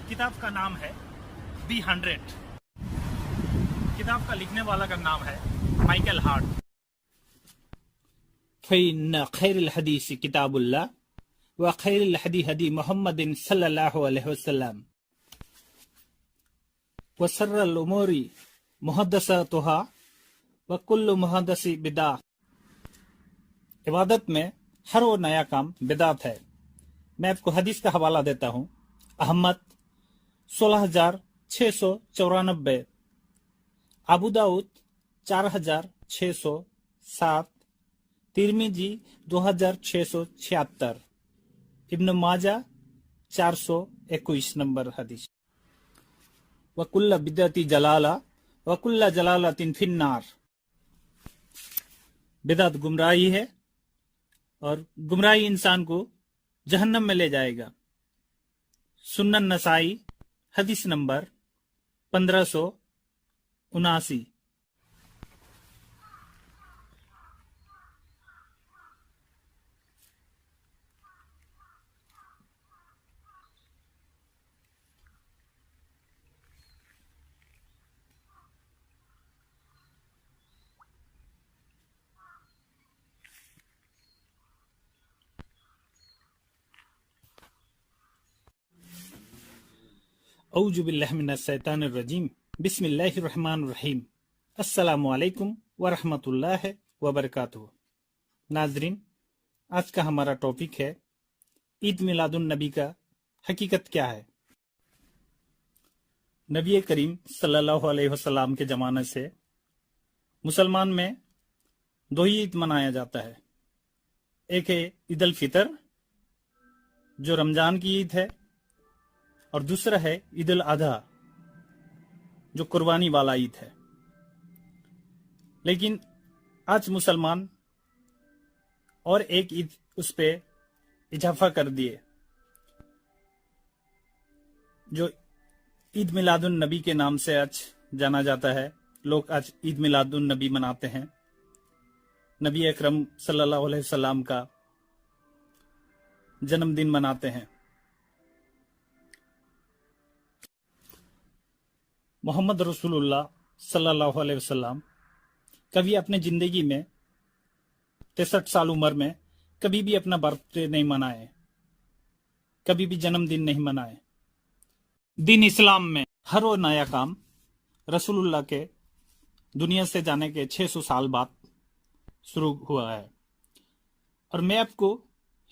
किताब का नाम है B100। किताब का लिखने वाला का नाम है माइकल हार्ट। फ़इन्न खैरुल हदीस किताबुल्लाह व खैरुल हदी हदी मुहम्मदिन सल्लल्लाहु अलैहि वसल्लम व शर्रुल उमूरी मुहद्दसतुहा व कुल्लु मुहद्दसी बिदा। इबादत में हर वो नया काम बिदात है। मैं आपको हदीस का हवाला देता हूँ। अहमद 16,694, अबू दाऊद 4,607, तिरमिजी 2,676, इब्न माजा 421 नंबर हदीस। वकुल्ला बिदअती जलाला वकुल्ला जलालतिन फिन्नार। बिदअत गुमराही है और गुमराही इंसान को जहन्नम में ले जाएगा। सुन्नन नसाई हदीस नंबर 1579। औज़ु बिल्लाहि मिनश शैतानिर रजीम। बिस्मिल्लाहिर रहमानिर रहीम। अस्सलामु अलैकुम व रहमतुल्लाहि व बरकातुहू। नाज़रीन, आज का हमारा टॉपिक है ईद मिलादुन नबी का हकीकत क्या है। नबी करीम सल्लल्लाहु अलैहि वसल्लम के ज़माने से मुसलमान में दो ही ईद मनाया जाता है। एक है ईद अल फितर जो रमजान की ईद है, और दूसरा है ईद उल अधा जो कुर्बानी वाला ईद है। लेकिन आज मुसलमान और एक ईद उस पे इजाफा कर दिए जो ईद मिलादुन नबी के नाम से आज जाना जाता है। लोग आज ईद मिलादुन नबी मनाते हैं। नबी अकरम सल्लल्लाहु अलैहि वसल्लम का जन्मदिन मनाते हैं। मोहम्मद रसूलुल्लाह सल्लल्लाहु अलैहि वसल्लम कभी अपने जिंदगी में 63 साल उम्र में कभी भी अपना बर्थडे नहीं मनाए, कभी भी जन्मदिन नहीं मनाए। दिन इस्लाम में हर वो नया काम रसूलुल्लाह के दुनिया से जाने के 600 साल बाद शुरू हुआ है। और मैं आपको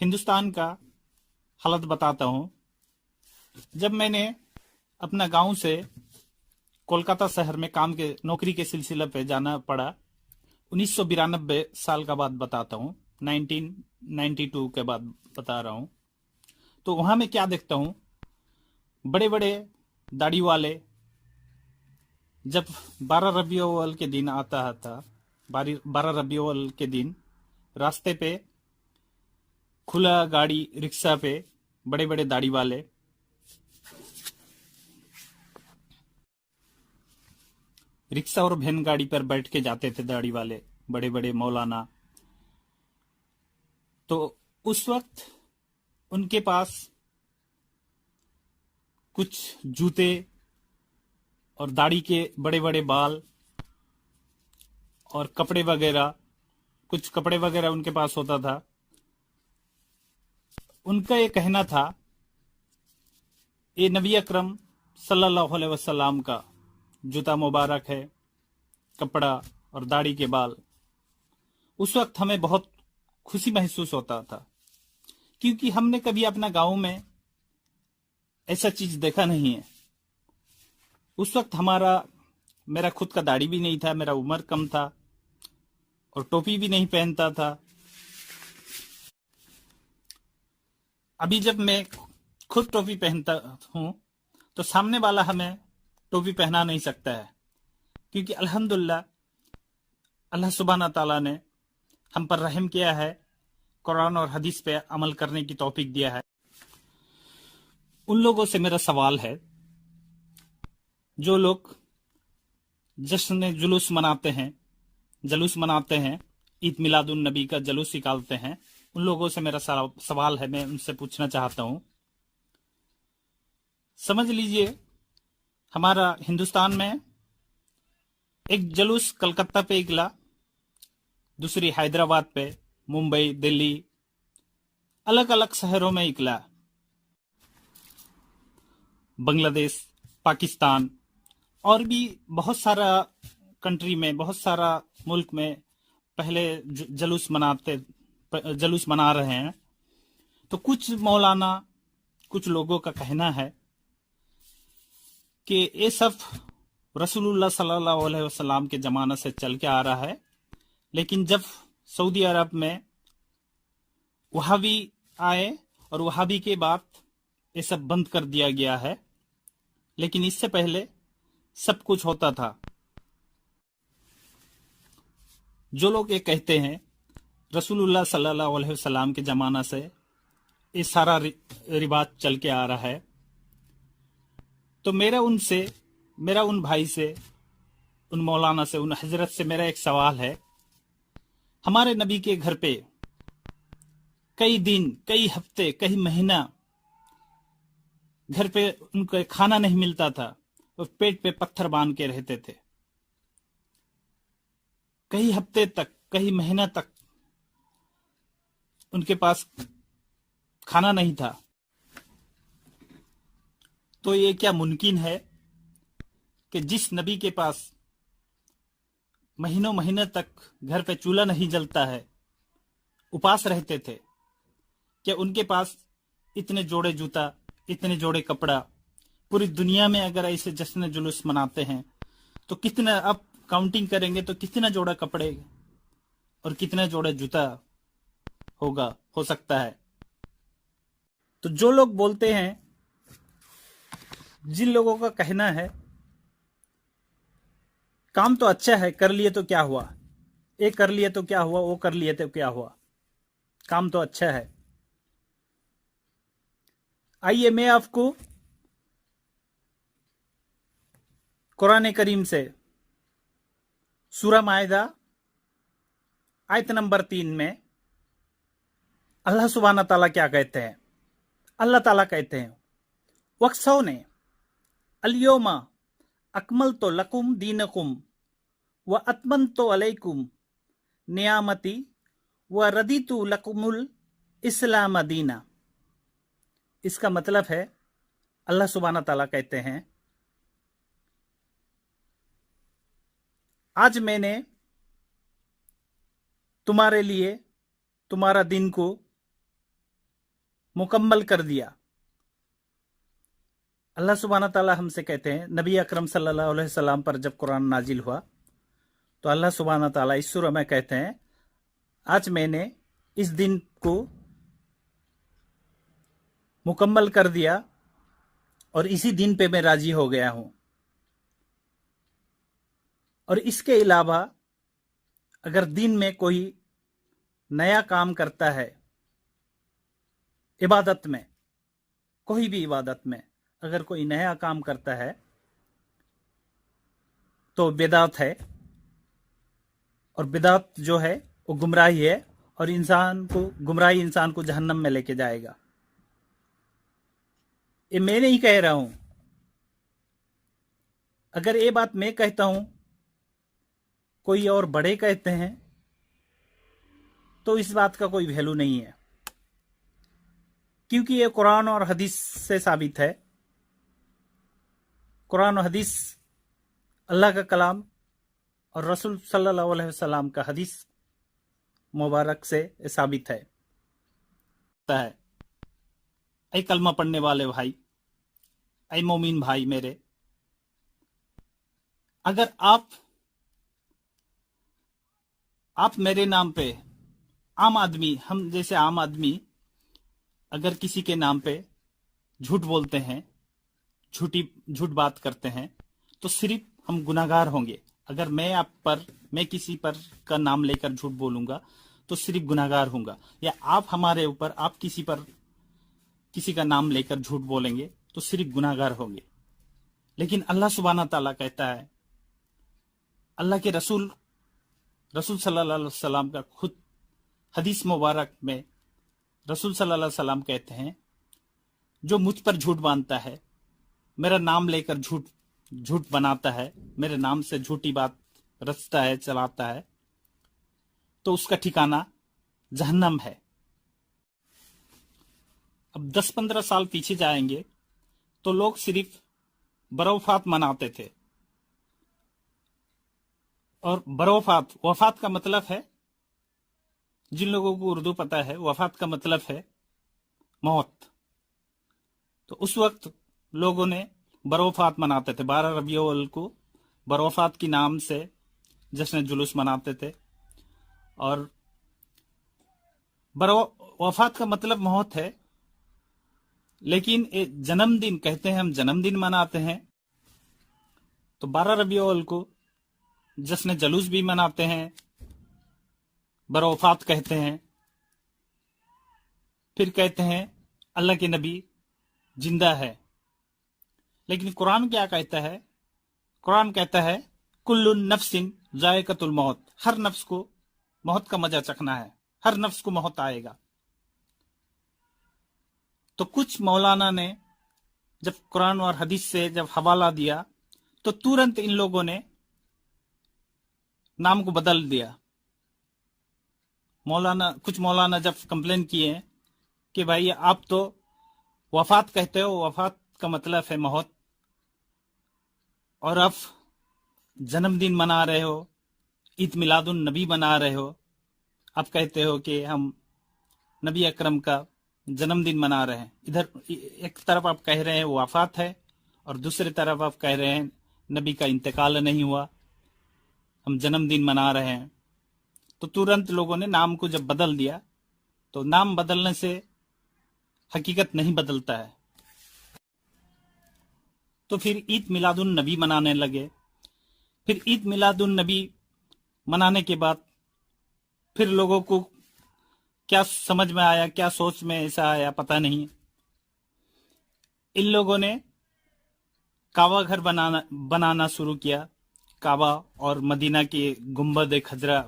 हिंदुस्तान का हालत बताता हूँ। जब मैंने अपना गांव से कोलकाता शहर में काम के नौकरी के सिलसिले पे जाना पड़ा, 1992 साल का बात बताता हूँ, 1992 के बाद बता रहा हूँ। तो वहां मैं क्या देखता हूँ, बड़े बड़े दाढ़ी वाले जब 12 रबी अव्वल के दिन आता था, 12 रबी अव्वल के दिन रास्ते पे खुला गाड़ी रिक्शा पे बड़े बड़े दाढ़ी वाले रिक्शा और वैन गाड़ी पर बैठ के जाते थे, दाढ़ी वाले बड़े बड़े मौलाना। तो उस वक्त उनके पास कुछ जूते और दाढ़ी के बड़े बड़े बाल और कपड़े वगैरह, कुछ कपड़े वगैरह उनके पास होता था। उनका ये कहना था ये नबी अकरम सल्लल्लाहु अलैहि वसल्लम का जूता मुबारक है, कपड़ा और दाढ़ी के बाल। उस वक्त हमें बहुत खुशी महसूस होता था, क्योंकि हमने कभी अपना गांव में ऐसा चीज देखा नहीं है। उस वक्त मेरा खुद का दाढ़ी भी नहीं था, मेरा उम्र कम था और टोपी भी नहीं पहनता था। अभी जब मैं खुद टोपी पहनता हूं तो सामने वाला हमें टोपी पहना नहीं सकता है, क्योंकि अल्हम्दुलिल्लाह अल्लाह सुब्हाना ताला ने हम पर रहम किया है, कुरान और हदीस पे अमल करने की तौफीक दिया है। उन लोगों से मेरा सवाल है जो लोग जश्न जुलूस मनाते हैं, ईद मिलादुन नबी का जुलूस निकालते हैं, उन लोगों से मेरा सवाल है, मैं उनसे पूछना चाहता हूं, समझ लीजिए हमारा हिंदुस्तान में एक जुलूस कलकत्ता पे निकला, दूसरी हैदराबाद पे, मुंबई, दिल्ली, अलग अलग शहरों में निकला। बांग्लादेश, पाकिस्तान और भी बहुत सारा कंट्री में, बहुत सारा मुल्क में पहले जुलूस मना रहे हैं। तो कुछ मौलाना, कुछ लोगों का कहना है कि ये सब रसूलुल्लाह सल्लल्लाहु अलैहि वसल्लम के ज़माना से चल के आ रहा है, लेकिन जब सऊदी अरब में वहाबी आए और वहाबी के बाद ये सब बंद कर दिया गया है, लेकिन इससे पहले सब कुछ होता था। जो लोग ये कहते हैं रसूलुल्लाह सल्लल्लाहु अलैहि वसल्लम के ज़माना से ये सारा रिवाज चल के आ रहा है, तो मेरा उन भाई से, उन मौलाना से, उन हजरत से मेरा एक सवाल है। हमारे नबी के घर पे कई दिन, कई हफ्ते, कई महीना घर पे उनको खाना नहीं मिलता था, वो पेट पे पत्थर बांध के रहते थे। कई हफ्ते तक, कई महीना तक उनके पास खाना नहीं था। तो ये क्या मुमकिन है कि जिस नबी के पास महीनों महीने तक घर पे चूल्हा नहीं जलता है, उपास रहते थे, क्या उनके पास इतने जोड़े जूता, इतने जोड़े कपड़ा, पूरी दुनिया में अगर ऐसे जश्न जुलूस मनाते हैं तो कितना, अब काउंटिंग करेंगे तो कितना जोड़ा कपड़े और कितना जोड़ा जूता हो सकता है। तो जो लोग बोलते हैं, जिन लोगों का कहना है काम तो अच्छा है, कर लिए तो क्या हुआ, ये कर लिए तो क्या हुआ, वो कर लिए तो क्या हुआ, काम तो अच्छा है। आइए मैं आपको कुरान करीम से सूरह माइदा आयत नंबर 3 में अल्लाह सुब्हाना ताला क्या कहते हैं। अल्लाह ताला कहते हैं, वक्सौने अल्योमा अकमलतु लकुम दीनकुम व अतममतु अलैकुम नियामती व रदीतु लकुमुल इस्लाम दीना। इसका मतलब है, अल्लाह सुब्हाना ताला कहते हैं, आज मैंने तुम्हारे लिए तुम्हारा दिन को मुकम्मल कर दिया। अल्लाह सुब्हाना ताला हमसे कहते हैं, नबी अकरम सल्लल्लाहु अलैहि वसल्लम पर जब कुरान नाजिल हुआ तो अल्लाह सुब्हाना ताला इस सूरह में कहते हैं, आज मैंने इस दिन को मुकम्मल कर दिया और इसी दिन पे मैं राजी हो गया हूं। और इसके अलावा अगर दिन में कोई नया काम करता है, इबादत में, कोई भी इबादत में अगर कोई नया काम करता है तो बिदात है, और बिदात जो है वो गुमराही है, और गुमराही इंसान को जहन्नम में लेके जाएगा। ये मैं नहीं कह रहा हूं। अगर ये बात मैं कहता हूं, कोई और बड़े कहते हैं, तो इस बात का कोई वैल्यू नहीं है, क्योंकि ये कुरान और हदीस से साबित है। कुरान और हदीस अल्लाह का कलाम और रसूल सल्लल्लाहु अलैहि वसल्लम का हदीस मुबारक से साबित है। ऐ कलमा पढ़ने वाले भाई, ऐ मोमिन भाई मेरे, अगर आप मेरे नाम पे, आम आदमी, हम जैसे आम आदमी अगर किसी के नाम पे झूठ बोलते हैं, झूठ बात करते हैं, तो सिर्फ हम गुनाहगार होंगे। अगर मैं किसी पर का नाम लेकर झूठ बोलूंगा तो सिर्फ गुनाहगार होऊंगा, या आप हमारे ऊपर, आप किसी का नाम लेकर झूठ बोलेंगे तो सिर्फ गुनाहगार होंगे। लेकिन अल्लाह सुब्हाना ताला कहता है, अल्लाह के रसूल सल्लल्लाहु अलैहि वसल्लम का खुद हदीस मुबारक में रसूल सल्लल्लाहु अलैहि वसल्लम कहते हैं, जो मुझ पर झूठ बांधता है मेरा नाम लेकर झूठ झूठ बनाता है, मेरे नाम से झूठी बात रचता है, चलाता है, तो उसका ठिकाना जहन्नम है। अब 10-15 साल पीछे जाएंगे तो लोग सिर्फ बरौफात मनाते थे। और बरौफात, वफात का मतलब है, जिन लोगों को उर्दू पता है, वफात का मतलब है मौत। तो उस वक्त लोगों ने बरौफात मनाते थे। 12 रबीउल अव्वल को बरौफात की नाम से जश्न जुलूस मनाते थे। और वफात का मतलब मौत है, लेकिन जन्मदिन कहते हैं, हम जन्मदिन मनाते हैं। तो 12 रबीउल अव्वल को जश्न जुलूस भी मनाते हैं, बरौफात कहते हैं। फिर कहते हैं अल्लाह के नबी जिंदा है। लेकिन कुरान क्या कहता है? कुरान कहता है कुल्लुन नफ्सिन जायकतुल मौत, हर नफ्स को मौत का मजा चखना है, हर नफ्स को मौत आएगा। तो कुछ मौलाना ने जब कुरान और हदीस से जब हवाला दिया तो तुरंत इन लोगों ने नाम को बदल दिया। कुछ मौलाना जब कंप्लेन किए कि भाई आप तो वफात कहते हो, वफात का मतलब है मौत, और आप जन्मदिन मना रहे हो, ईद मिलादुन नबी मना रहे हो, आप कहते हो कि हम नबी अकरम का जन्मदिन मना रहे हैं। इधर एक तरफ आप कह रहे हैं वफात है और दूसरी तरफ आप कह रहे हैं नबी का इंतकाल नहीं हुआ, हम जन्मदिन मना रहे हैं। तो तुरंत लोगों ने नाम को जब बदल दिया, तो नाम बदलने से हकीकत नहीं बदलता है। तो फिर ईद मिलादुन नबी मनाने लगे। फिर ईद मिलादुन नबी मनाने के बाद फिर लोगों को क्या समझ में आया, क्या सोच में ऐसा आया, पता नहीं। इन लोगों ने काबा घर बनाना शुरू किया। काबा और मदीना की गुम्बद खजरा,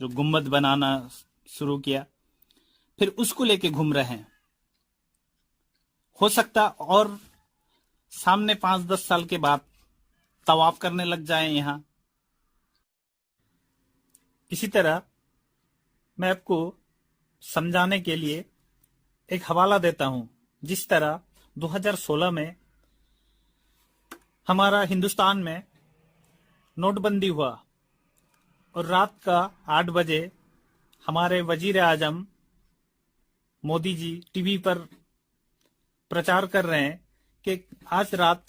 जो गुम्बद बनाना शुरू किया, फिर उसको लेके घूम रहे हैं। हो सकता और सामने 5-10 साल के बाद तवाफ करने लग जाएं यहां। इसी तरह मैं आपको समझाने के लिए एक हवाला देता हूं। जिस तरह 2016 में हमारा हिंदुस्तान में नोटबंदी हुआ और रात का 8 बजे हमारे वजीर आजम मोदी जी टीवी पर प्रचार कर रहे हैं कि आज रात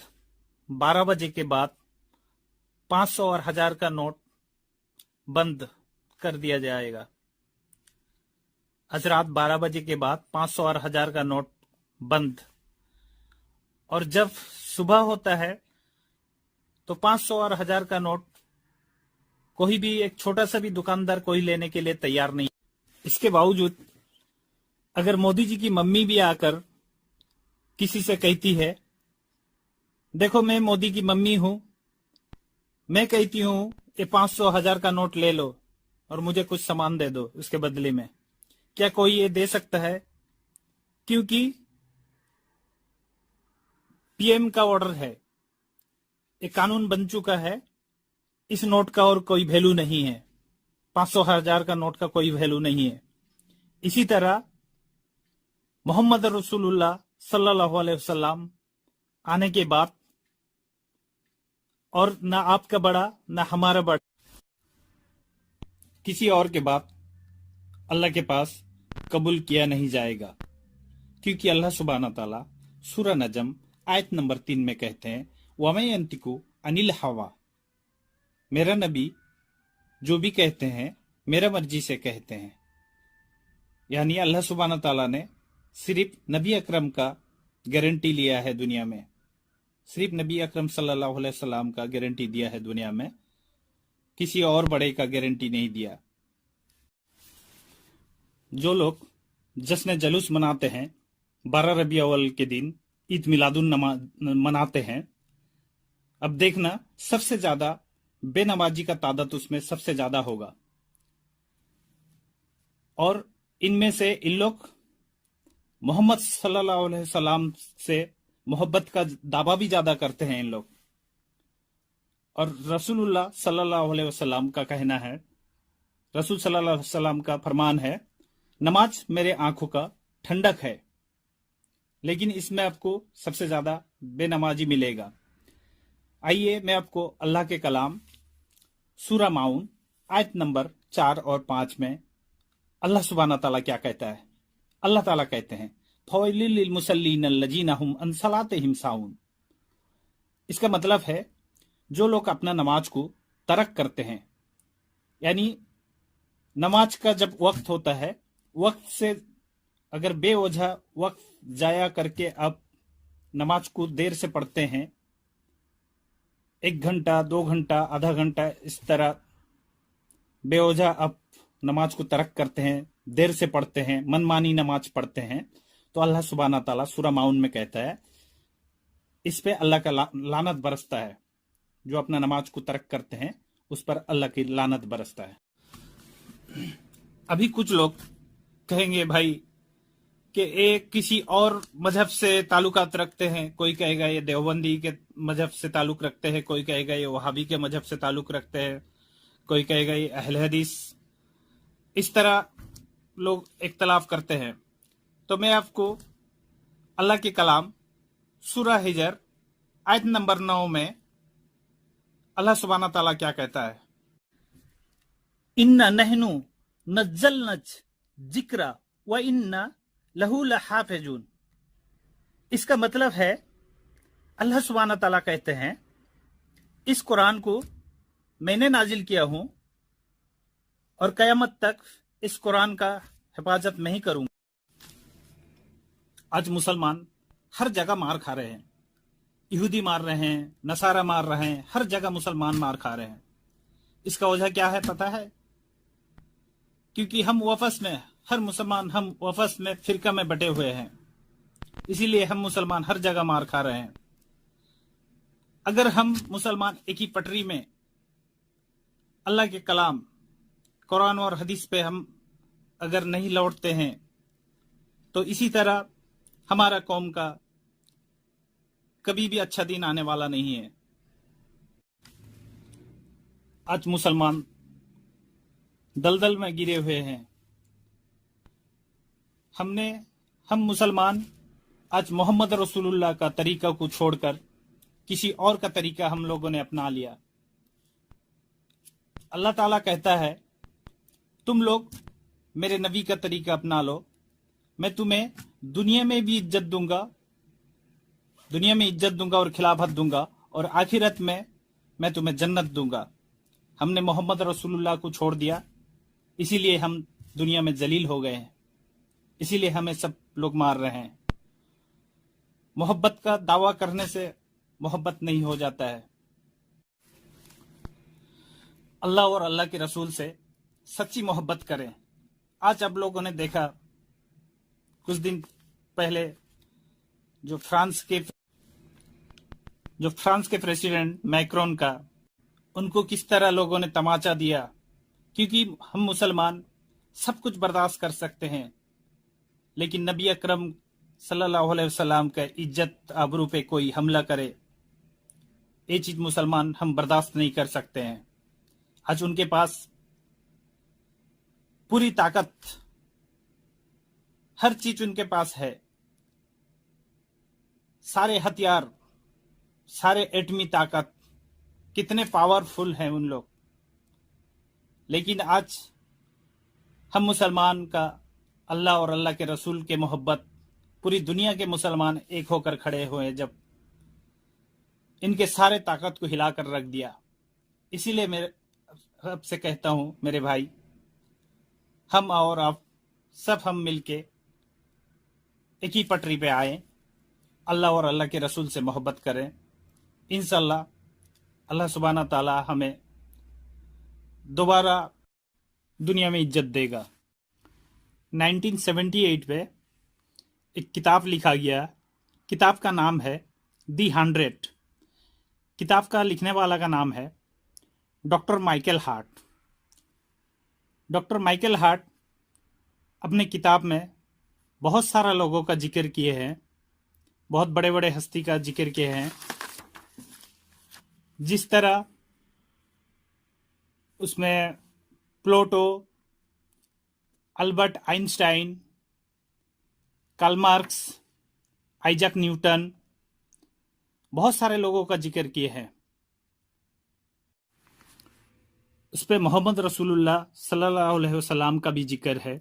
12 बजे के बाद 500 और 1000 का नोट बंद कर दिया जाएगा। आज रात 12 बजे के बाद 500 और 1000 का नोट बंद। और जब सुबह होता है तो 500 और 1000 का नोट कोई भी, एक छोटा सा भी दुकानदार कोई लेने के लिए तैयार नहीं। इसके बावजूद अगर मोदी जी की मम्मी भी आकर किसी से कहती है, देखो मैं मोदी की मम्मी हूं, मैं कहती हूं ये 500-1000 का नोट ले लो और मुझे कुछ सामान दे दो उसके बदले में, क्या कोई ये दे सकता है? क्योंकि पीएम का ऑर्डर है, एक कानून बन चुका है, इस नोट का और कोई वैल्यू नहीं है, 500-1000 का नोट का कोई वैल्यू नहीं है। इसी तरह मोहम्मद रसूलुल्लाह सल्लल्लाहु अलैहि वसल्लम आने के बाद और ना आपका बड़ा ना हमारा बड़ा, किसी और के बाद अल्लाह के पास कबूल किया नहीं जाएगा। क्योंकि अल्लाह सुब्हानहू तआला सूरह नजम आयत नंबर 3 में कहते हैं, वमै यंतिकु अनिल हवा, मेरा नबी जो भी कहते हैं मेरा मर्जी से कहते हैं। यानी अल्लाह सुब्हानहू तआला ने सिर्फ नबी अकरम का गारंटी लिया है दुनिया में, सिर्फ नबी अकरम सल्लल्लाहु अलैहि वसल्लम का गारंटी दिया है दुनिया में, किसी और बड़े का गारंटी नहीं दिया। जो लोग जश्न जुलूस मनाते हैं 12 रबीउल अव्वल के दिन, ईद मिलादुन मनाते हैं, अब देखना सबसे ज्यादा बेनमाजी का तादाद उसमें सबसे ज्यादा होगा। और इनमें से इन लोग मोहम्मद सल्लल्लाहु अलैहि वसल्लम से मोहब्बत का दावा भी ज्यादा करते हैं इन लोग। और रसूलुल्लाह सल्लल्लाहु अलैहि वसल्लम का कहना है, रसूल सल्लल्लाहु अलैहि वसल्लम का फरमान है, नमाज मेरे आंखों का ठंडक है। लेकिन इसमें आपको सबसे ज्यादा बेनमाजी मिलेगा। आइए मैं आपको अल्लाह के कलाम सूरा माउन आयत नंबर 4 और 5 में अल्लाह सुब्हाना ताला क्या कहता है। अल्लाह ताला कहते हैं, फवैलिल लिल मुसल्लीन अल्लजीना हुम अन सलातिहिम साहुन। इसका मतलब है, जो लोग अपना नमाज को तर्क करते हैं, यानी नमाज का जब वक्त होता है, वक्त से अगर बेवजह वक्त जाया करके आप नमाज को देर से पढ़ते हैं, 1 घंटा 2 घंटा आधा घंटा इस तरह बेवजह आप नमाज को तर्क करते हैं, देर से पढ़ते हैं, मनमानी नमाज पढ़ते हैं, तो अल्लाह सुब्हाना ताला सूरा माउन में कहता है, इस पे अल्लाह का लानत बरसता है। जो अपना नमाज को तर्क करते हैं उस पर अल्लाह की लानत बरसता है। अभी कुछ लोग कहेंगे भाई कि एक किसी और मजहब से ताल्लुकात रखते हैं, कोई कहेगा ये देवबंदी के मजहब से ताल्लुक रखते हैं, कोई कहेगा ये वहाबी के मजहब से ताल्लुक रखते हैं, कोई कहेगा ये अहले हदीस। इस तरह लोग इख्तलाफ करते हैं। तो मैं आपको अल्लाह के कलाम सूरा हिजर आयत नंबर 9 में अल्लाह सुब्हाना ताला क्या कहता है, इन्ना नहनु नज्जलना जिक्रा व इन्ना लहू लहाफिजून। इसका मतलब है, अल्लाह सुब्हाना ताला कहते हैं, इस कुरान को मैंने नाजिल किया हूं और कयामत तक इस कुरान का हिफाजत मैं ही करूंगा। आज मुसलमान हर जगह मार खा रहे हैं, यहूदी मार रहे हैं, नसारा मार रहे हैं, हर जगह मुसलमान मार खा रहे हैं। इसका वजह क्या है पता है? क्योंकि हम वफस में, हर मुसलमान हम वफस में फिरका में बटे हुए हैं, इसीलिए हम मुसलमान हर जगह मार खा रहे हैं। अगर हम मुसलमान एक ही पटरी में अल्लाह के कलाम कुरान और हदीस पे हम अगर नहीं लौटते हैं, तो इसी तरह हमारा कौम का कभी भी अच्छा दिन आने वाला नहीं है। आज मुसलमान दलदल में गिरे हुए हैं। हम मुसलमान आज मोहम्मद रसूलुल्लाह का तरीका को छोड़कर किसी और का तरीका हम लोगों ने अपना लिया। अल्लाह ताला कहता है, तुम लोग मेरे नबी का तरीका अपना लो, मैं तुम्हें दुनिया में भी इज्जत दूंगा, दुनिया में इज्जत दूंगा और खिलाफत दूंगा, और आखिरत में मैं तुम्हें जन्नत दूंगा। हमने मोहम्मद रसूलुल्लाह को छोड़ दिया, इसीलिए हम दुनिया में जलील हो गए हैं, इसीलिए हमें सब लोग मार रहे हैं। मोहब्बत का दावा करने से मोहब्बत नहीं हो जाता है। अल्लाह और अल्लाह के रसूल से सच्ची मोहब्बत करें। आज आप लोगों ने देखा कुछ दिन पहले जो फ्रांस के प्रेसिडेंट मैक्रोन का, उनको किस तरह लोगों ने तमाचा दिया। क्योंकि हम मुसलमान सब कुछ बर्दाश्त कर सकते हैं, लेकिन नबी अकरम सल्लल्लाहु अलैहि वसल्लम का इज्जत आबरू पे कोई हमला करे, ये चीज मुसलमान हम बर्दाश्त नहीं कर सकते हैं। आज उनके पास पूरी ताकत, हर चीज उनके पास है, सारे हथियार, सारे एटमी ताकत, कितने पावरफुल हैं उन लोग। लेकिन आज हम मुसलमान का अल्लाह और अल्लाह के रसूल के मोहब्बत, पूरी दुनिया के मुसलमान एक होकर खड़े हुए, जब इनके सारे ताकत को हिलाकर रख दिया। इसीलिए मेरे रब से कहता हूं, मेरे भाई, हम और आप सब हम मिलके एक ही पटरी पे आए, अल्लाह और अल्लाह के रसूल से मोहब्बत करें। इंशाअल्लाह अल्लाह सुब्हाना ताला हमें दोबारा दुनिया में इज्जत देगा। 1978 में एक किताब लिखा गया, किताब का नाम है दी 100। किताब का लिखने वाला का नाम है doctor Michael Hart. Doctor Michael Hart अपने किताब में बहुत सारा लोगों का जिक्र किए हैं, بہت بڑے بڑے ہستی کا ذکر کیے ہیں. جس طرح اس میں Pluto, Albert Einstein, Karl Marx, Isaac Newton, بہت سارے لوگوں کا ذکر کیے ہیں. اس پہ محمد رسول اللہ صلی اللہ علیہ وسلم کا بھی ذکر ہے.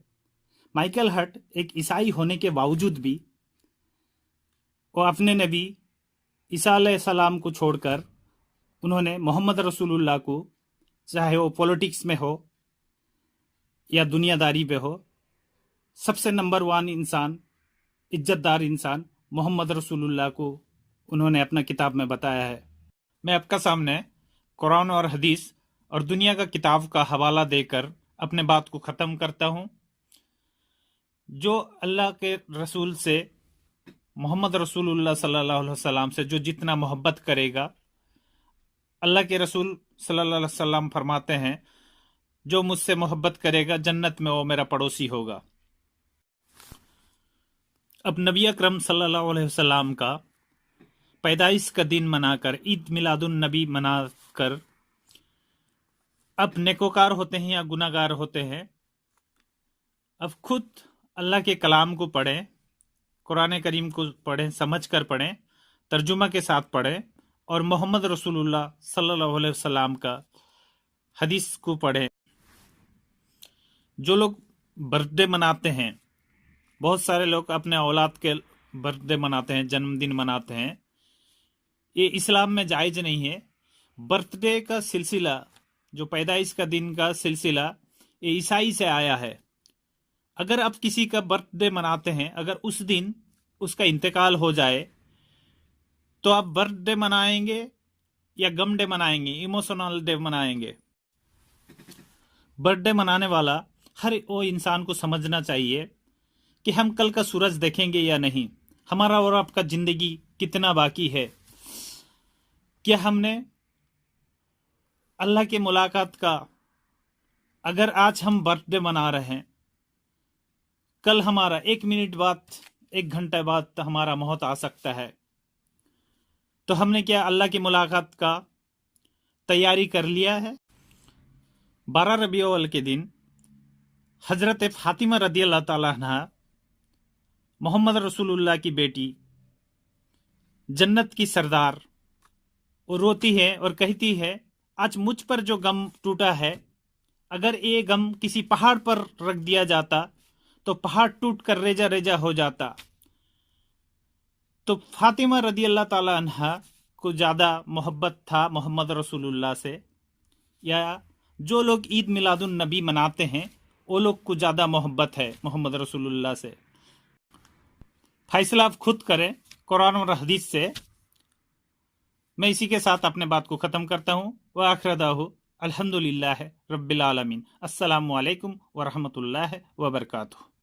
مائیکل ہارٹ ایک عیسائی ہونے کے باوجود بھی وہ اپنے نبی عیسیٰ علیہ السلام کو چھوڑ کر انہوں نے محمد رسول اللہ کو، چاہے وہ پولیٹکس میں ہو یا دنیا داری پہ ہو، سب سے نمبر 1 انسان، عزت دار انسان محمد رسول اللہ کو انہوں نے اپنا کتاب میں بتایا ہے. میں آپ کا سامنے قرآن اور حدیث اور دنیا کا کتاب کا حوالہ دے کر اپنے بات کو ختم کرتا ہوں. جو اللہ کے رسول سے، محمد رسول اللہ صلی اللہ علیہ وسلم سے جو جتنا محبت کرے گا، اللہ کے رسول صلی اللہ علیہ وسلم فرماتے ہیں جو مجھ سے محبت کرے گا جنت میں وہ میرا پڑوسی ہوگا. اب نبی اکرم صلی اللہ علیہ وسلم کا پیدائش کا دن منا کر، عید میلاد النبی منا کر اب نیکوکار ہوتے ہیں یا گناہ گار ہوتے ہیں. اب خود اللہ کے کلام کو پڑھیں، قرآن کریم کو پڑھیں، سمجھ کر پڑھیں، ترجمہ کے ساتھ پڑھیں، اور محمد رسول اللہ صلی اللہ علیہ وسلم کا حدیث کو پڑھیں. جو لوگ برتھ ڈے مناتے ہیں، بہت سارے لوگ اپنے اولاد کے برتھ ڈے مناتے ہیں، جنم دن مناتے ہیں، یہ اسلام میں جائز نہیں ہے. برتھ ڈے کا سلسلہ، جو پیدائش کا دن کا سلسلہ، یہ عیسائی سے آیا ہے. اگر آپ کسی کا برتھ ڈے مناتے ہیں، اگر اس دن اس کا انتقال ہو جائے تو آپ برتھ ڈے منائیں گے یا غم ڈے منائیں گے، ایموشنل ڈے منائیں گے؟ برتھ ڈے منانے والا ہر وہ انسان کو سمجھنا چاہیے کہ ہم کل کا سورج دیکھیں گے یا نہیں، ہمارا اور آپ کا زندگی کتنا باقی ہے. کیا ہم نے اللہ کے ملاقات کا، اگر آج ہم برتھ ڈے منا رہے ہیں، کل ہمارا 1 منٹ بعد، 1 گھنٹہ بعد ہمارا موت آ سکتا ہے، تو ہم نے کیا اللہ کی ملاقات کا تیاری کر لیا ہے؟ 12 ربیع الاول کے دن حضرت فاطمہ رضی اللہ تعالیٰ عنہ، محمد رسول اللہ کی بیٹی، جنت کی سردار، وہ روتی ہے اور کہتی ہے آج مجھ پر جو غم ٹوٹا ہے، اگر یہ غم کسی پہاڑ پر رکھ دیا جاتا تو پہاڑ ٹوٹ کر ریجہ ریجہ ہو جاتا. تو فاطمہ رضی اللہ تعالی عنہ کو زیادہ محبت تھا محمد رسول اللہ سے، یا جو لوگ عید میلاد النبی مناتے ہیں وہ لوگ کو زیادہ محبت ہے محمد رسول اللہ سے؟ فیصلہ آپ خود کریں قرآن اور حدیث سے. میں اسی کے ساتھ اپنے بات کو ختم کرتا ہوں. وآخر دعوانا الحمدللہ رب العالمین. السلام علیکم ورحمۃ اللہ وبرکاتہ.